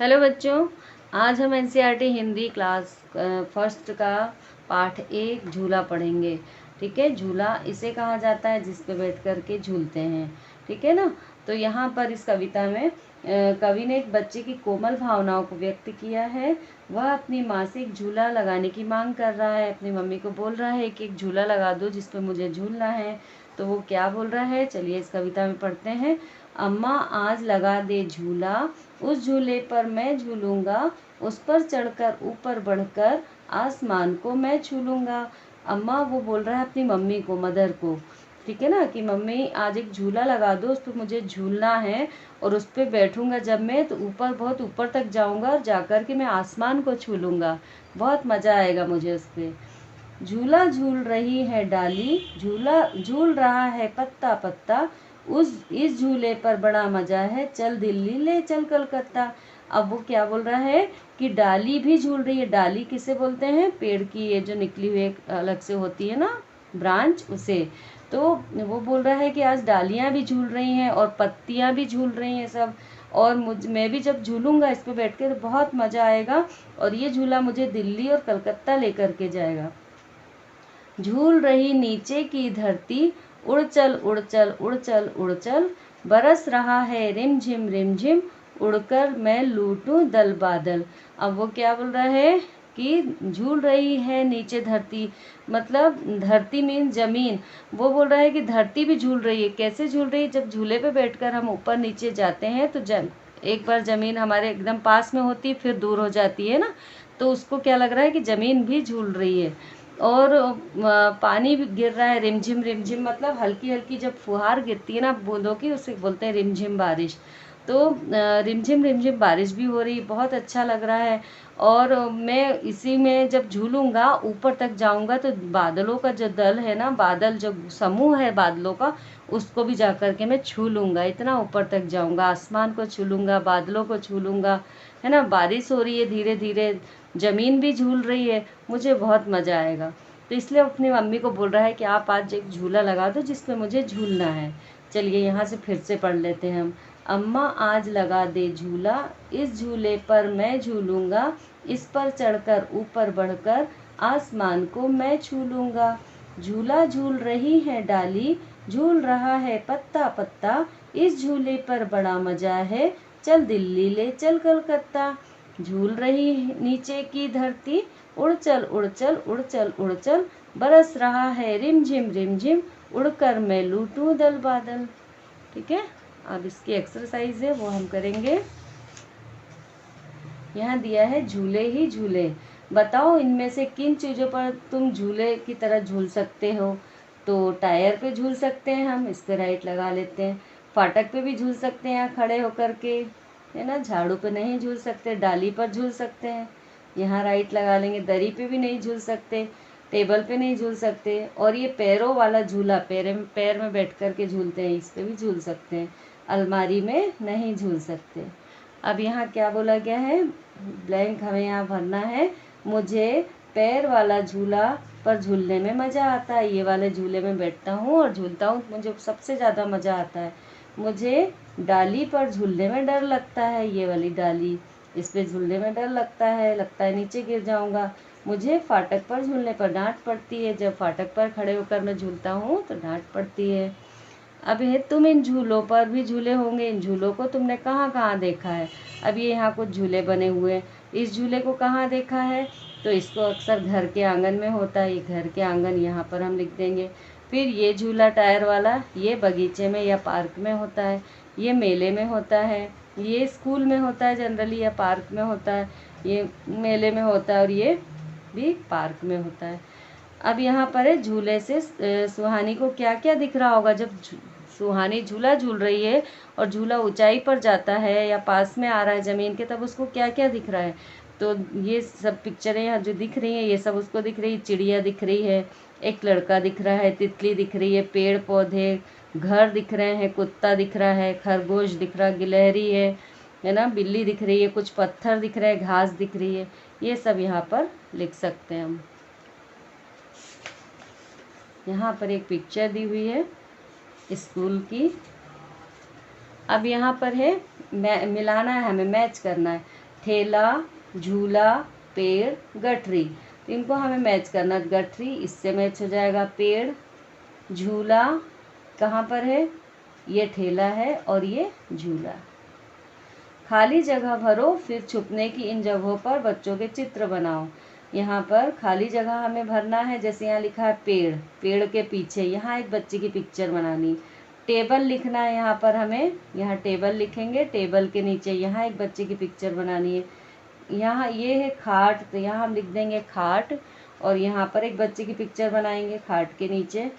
Hello बच्चों, आज हम एनसीईआरटी हिंदी क्लास फर्स्ट का पाठ 1 झूला पढ़ेंगे। ठीक है, झूला इसे कहा जाता है जिस पे बैठ कर के झूलते हैं। ठीक है ना। तो यहाँ पर इस कविता में कवि ने एक बच्चे की कोमल भावनाओं को व्यक्त किया है। वह अपनी माँ से एक झूला लगाने की मांग कर रहा है, अपनी मम्मी को बोल रहा है कि एक झूला लगा दो जिस पे मुझे झूलना है। तो वो क्या बोल रहा है, चलिए इस कविता में पढ़ते हैं। अम्मा आज लगा दे झूला, उस झूले पर मैं झूलूंगा, उस पर चढ़कर ऊपर बढ़कर आसमान को मैं छू लूंगा। अम्मा वो बोल रहा है अपनी मम्मी को, मदर को। ठीक है ना, कि मम्मी आज एक झूला लगा दो, उस पर मुझे झूलना है और उस पर बैठूंगा जब मैं, तो ऊपर बहुत ऊपर तक जाऊंगा और जाकर के मैं आसमान को छू लूंगा। बहुत मज़ा आएगा मुझे उस पर। झूला झूल रही है डाली, झूला झूल रहा है पत्ता पत्ता, इस झूले पर बड़ा मजा है, चल दिल्ली ले चल कलकत्ता। अब वो क्या बोल रहा है कि डाली भी झूल रही है। डाली किसे बोलते हैं, पेड़ की ये जो निकली हुई एक अलग से होती है ना ब्रांच, उसे। तो वो बोल रहा है कि आज डालियां भी झूल रही हैं और पत्तियां भी झूल रही हैं सब। और मैं भी जब झूलूंगा इस पे बैठ के तो बहुत मज़ा आएगा और ये झूला मुझे दिल्ली और कलकत्ता लेकर के जाएगा। झूल रही नीचे की धरती, उड़ चल उड़ चल उड़ चल उड़ चल, बरस रहा है रिम झिम, उड़कर मैं लूटूं दल बादल। अब वो क्या बोल रहा है कि झूल रही है नीचे धरती, मतलब धरती मीन जमीन। वो बोल रहा है कि धरती भी झूल रही है। कैसे झूल रही है, जब झूले पे बैठकर हम ऊपर नीचे जाते हैं तो एक बार ज़मीन हमारे एकदम पास में होती है, फिर दूर हो जाती है ना, तो उसको क्या लग रहा है कि ज़मीन भी झूल रही है। और पानी भी गिर रहा है रिमझिम, मतलब हल्की हल्की जब फुहार गिरती है ना बूंदों की, उसे बोलते हैं रिमझिम बारिश। तो रिमझिम बारिश भी हो रही, बहुत अच्छा लग रहा है। और मैं इसी में जब झूलूंगा ऊपर तक जाऊंगा तो बादलों का जो दल है ना, बादल जो समूह है बादलों का, उसको भी जा कर के मैं छू लूँगा। इतना ऊपर तक जाऊंगा, आसमान को छू लूँगा, बादलों को छू लूँगा, है ना। बारिश हो रही है धीरे धीरे, ज़मीन भी झूल रही है, मुझे बहुत मज़ा आएगा। तो इसलिए अपनी मम्मी को बोल रहा है कि आप आज एक झूला लगा दो जिस पे मुझे झूलना है। चलिए यहाँ से फिर से पढ़ लेते हैं हम। अम्मा आज लगा दे झूला, इस झूले पर मैं झूलूंगा, इस पर चढ़कर ऊपर बढ़कर आसमान को मैं छू लूँगा। झूला झूल रही है डाली, झूल रहा है पत्ता पत्ता, इस झूले पर बड़ा मज़ा है, चल दिल्ली ले चल कलकत्ता। झूल रही नीचे की धरती, उड़ चल उड़ चल उड़ चल उड़ चल, बरस रहा है रिम झिम, उड़कर मैं लूटूं दल बादल। ठीक है, अब इसकी एक्सरसाइज है वो हम करेंगे। यहाँ दिया है झूले ही झूले, बताओ इनमें से किन चीज़ों पर तुम झूले की तरह झूल सकते हो। तो टायर पे झूल सकते हैं हम, इस पे राइट लगा लेते हैं। फाटक पे भी झूल सकते हैं यहाँ खड़े होकर के, है ना। झाड़ू पे नहीं झूल सकते, डाली पर झूल सकते हैं, यहाँ राइट लगा लेंगे। दरी पे भी नहीं झूल सकते, टेबल पे नहीं झूल सकते। और ये पैरों वाला झूला, पैर में बैठ कर के झूलते हैं, इस पे भी झूल सकते हैं। अलमारी में नहीं झूल सकते। अब यहाँ क्या बोला गया है, ब्लैंक हमें यहाँ भरना है। मुझे पैर वाला झूला पर झूलने में मज़ा आता है, ये वाले झूले में बैठता हूँ और झूलता हूँ, मुझे सबसे ज़्यादा मज़ा आता है। मुझे डाली पर झूलने में डर लगता है, ये वाली डाली, इस पे झूलने में डर लगता है नीचे गिर जाऊँगा। मुझे फाटक पर झूलने पर डांट पड़ती है, जब फाटक पर खड़े होकर मैं झूलता हूँ तो डांट पड़ती है। अब ये तुम इन झूलों पर भी झूले होंगे, इन झूलों को तुमने कहाँ कहाँ देखा है। अब ये यहाँ कुछ झूले बने हुए हैं, इस झूले को कहाँ देखा है, तो इसको अक्सर घर के आंगन में होता है, ये घर के आंगन यहाँ पर हम लिख देंगे। फिर ये झूला टायर वाला, ये बगीचे में या पार्क में होता है, ये मेले में होता है, ये स्कूल में होता है जनरली या पार्क में होता है, ये मेले में होता है और ये भी पार्क में होता है। अब यहाँ पर है झूले से सुहानी को क्या क्या दिख रहा होगा। जब सुहानी झूला झूल रही है और झूला ऊंचाई पर जाता है या पास में आ रहा है ज़मीन के, तब उसको क्या क्या दिख रहा है। तो ये सब पिक्चरें यहाँ जो दिख रही हैं, ये सब उसको दिख रही है। चिड़िया दिख रही है, एक लड़का दिख रहा है, तितली दिख रही है, पेड़ पौधे, घर दिख रहे हैं, कुत्ता दिख रहा है, खरगोश दिख रहा है, गिलहरी है ना, बिल्ली दिख रही है, कुछ पत्थर दिख रहे हैं, घास दिख रही है। ये सब यहाँ पर लिख सकते हैं हम। यहाँ पर एक पिक्चर दी हुई है स्कूल की। अब यहाँ पर है मिलाना है, हमें मैच करना है। ठेला, झूला, पेड़, गठरी। तो इनको हमें मैच करना। गठरी इससे मैच हो जाएगा, पेड़, झूला कहाँ पर है, ये ठेला है और ये झूला। खाली जगह भरो, फिर छुपने की इन जगहों पर बच्चों के चित्र बनाओ। यहाँ पर खाली जगह हमें भरना है, जैसे यहाँ लिखा है पेड़, पेड़ के पीछे यहाँ एक बच्चे की पिक्चर बनानी। टेबल लिखना है यहाँ पर हमें, यहाँ टेबल लिखेंगे, टेबल के नीचे यहाँ एक बच्चे की पिक्चर बनानी है। यहाँ ये है खाट, तो यहाँ हम लिख देंगे खाट, और यहाँ पर एक बच्चे की पिक्चर बनाएंगे खाट के नीचे।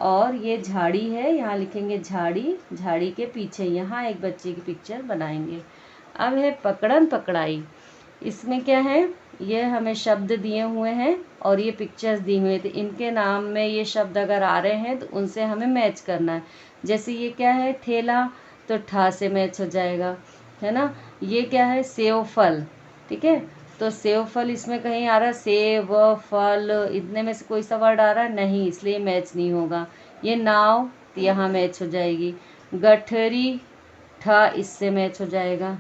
और ये झाड़ी है, यहाँ लिखेंगे झाड़ी, झाड़ी के पीछे यहाँ एक बच्चे की पिक्चर बनाएंगे। अब है पकड़न पकड़ाई। इसमें क्या है, ये हमें शब्द दिए हुए हैं और ये पिक्चर्स दी हुई है, तो इनके नाम में ये शब्द अगर आ रहे हैं तो उनसे हमें मैच करना है। जैसे ये क्या है, ठेला, तो ठा से मैच हो जाएगा, है ना। ये क्या है, सेव फल, ठीक है, तो सेव फल इसमें कहीं आ रहा है, सेव फल, इतने में से कोई सा वर्ड आ रहा है नहीं, इसलिए मैच नहीं होगा। ये नाव, तो यहाँ मैच हो जाएगी। गठरी, ठा इससे मैच हो जाएगा।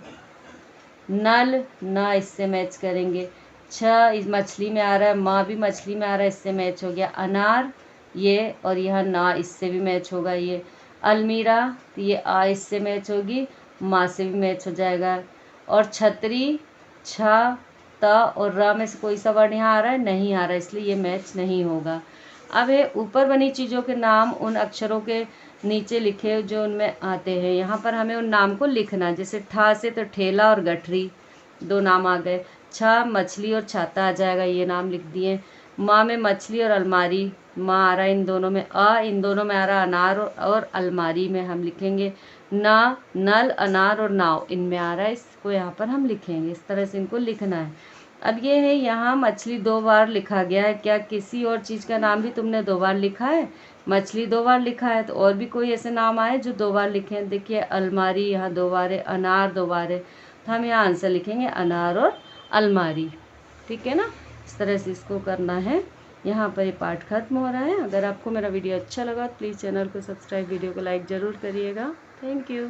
नल, ना इससे मैच करेंगे। इस मछली में आ रहा है, माँ भी मछली में आ रहा है, इससे मैच हो गया। अनार ये, और यह ना इससे भी मैच होगा। ये अलमीरा, तो ये आ इससे मैच होगी, माँ से भी मैच हो जाएगा। और छतरी, छा, ता और रा में से कोई सा वर्ण यहाँ आ रहा है नहीं आ रहा है, इसलिए ये मैच नहीं होगा। अब है ऊपर बनी चीज़ों के नाम उन अक्षरों के नीचे लिखे जो उनमें आते हैं। यहाँ पर हमें उन नाम को लिखना, जैसे ठा से तो ठेला और गठरी दो नाम आ गए। छा मछली और छाता आ जाएगा, ये नाम लिख दिए। माँ में मछली और अलमारी, माँ आ रहा है इन दोनों में, इन दोनों में आ रहा अनार और अलमारी में हम लिखेंगे। ना, नल, अनार और नाव इनमें आ रहा है, इसको यहाँ पर हम लिखेंगे। इस तरह से इनको लिखना है। अब ये है, यहाँ मछली 2 बार लिखा गया है, क्या किसी और चीज़ का नाम भी तुमने 2 बार लिखा है? मछली 2 बार लिखा है, तो और भी कोई ऐसे नाम आए जो 2 बार लिखे हैं? देखिए अलमारी यहाँ 2 बार है, अनार 2 बार है, तो हम यहाँ आंसर लिखेंगे अनार और अलमारी, ठीक है ना। इस तरह से इसको करना है। यहाँ पर ये पाठ खत्म हो रहा है। अगर आपको मेरा वीडियो अच्छा लगा तो प्लीज़ चैनल को सब्सक्राइब, वीडियो को लाइक ज़रूर करिएगा। Thank you.